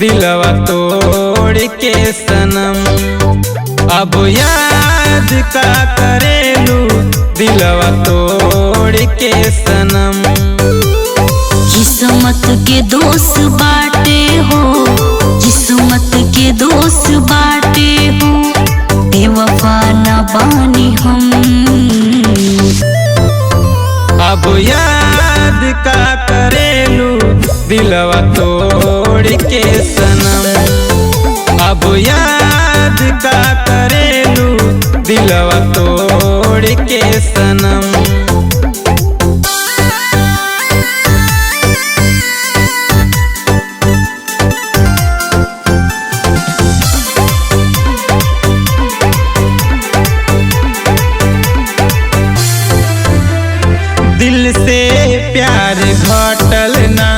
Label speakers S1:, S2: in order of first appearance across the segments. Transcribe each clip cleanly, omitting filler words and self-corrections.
S1: दिलवा तोड़ के सनम। अब याद का करेलू दिलवा तोड़ के सनम।
S2: किस्मत के दोस्त बाटे हो, किस्मत के दोस्त बाटे हो, बेवफा न बानी हम।
S1: अब याद का करेलू दिलवा तोड़ के सनम। अब याद का करेलू दिलवा तोड़ के सनम। दिल से प्यार घटल ना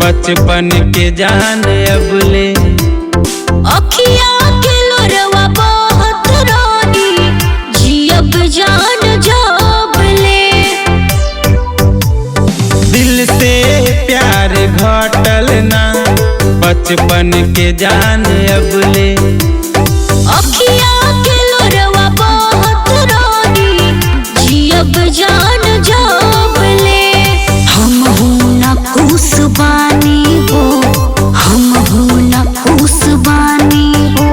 S1: बचपन के जान अबले।
S2: अखिया के लोरवा बहुत रोनी जियब जान जबले।
S1: दिल से प्यार घटल ना बचपन के जान अबले।
S2: अखिया के लोरवा बहुत रोनी जियब जान जबले। हम हूँ ना खुश बानी हो, हम हूँ ना खुश बानी हो,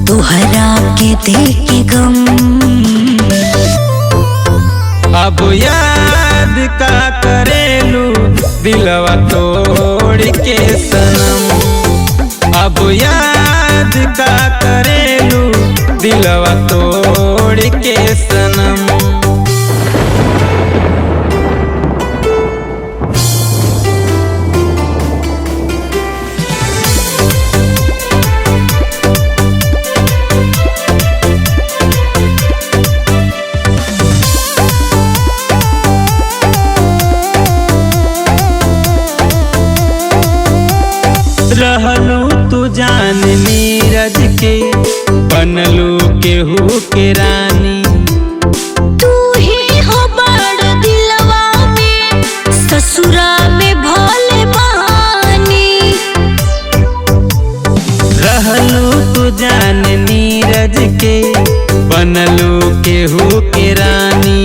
S2: तुहरा के देख गम।
S1: अब याद का करेलू दिलवा तोड़ के सनम। अब याद का करेलू दिलवा तोड़ के सनम। रहलू तू जान नीरज के, बनलू केहू के रानी।
S2: तू ही हो बड़ दिलवा में, ससुरा में भोले बहानी।
S1: रहलू तू जान नीरज के, बनलू केहू के रानी।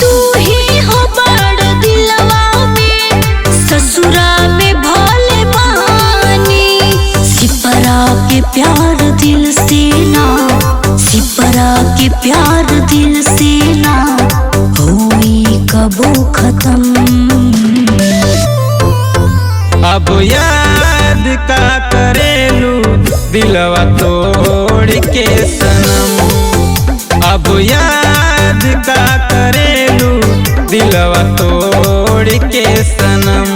S2: तू ही हो बड़ दिलवा में, ससुरा में भोले बहानी। सिपरा के प्यार दिल से ना, सिपरा के प्यार दिल से ना होई कबो खत्म।
S1: अब याद का करेलू दिलवा तोड़ के सनम। अब याद का करेलू दिलवा तोड़ के सनम।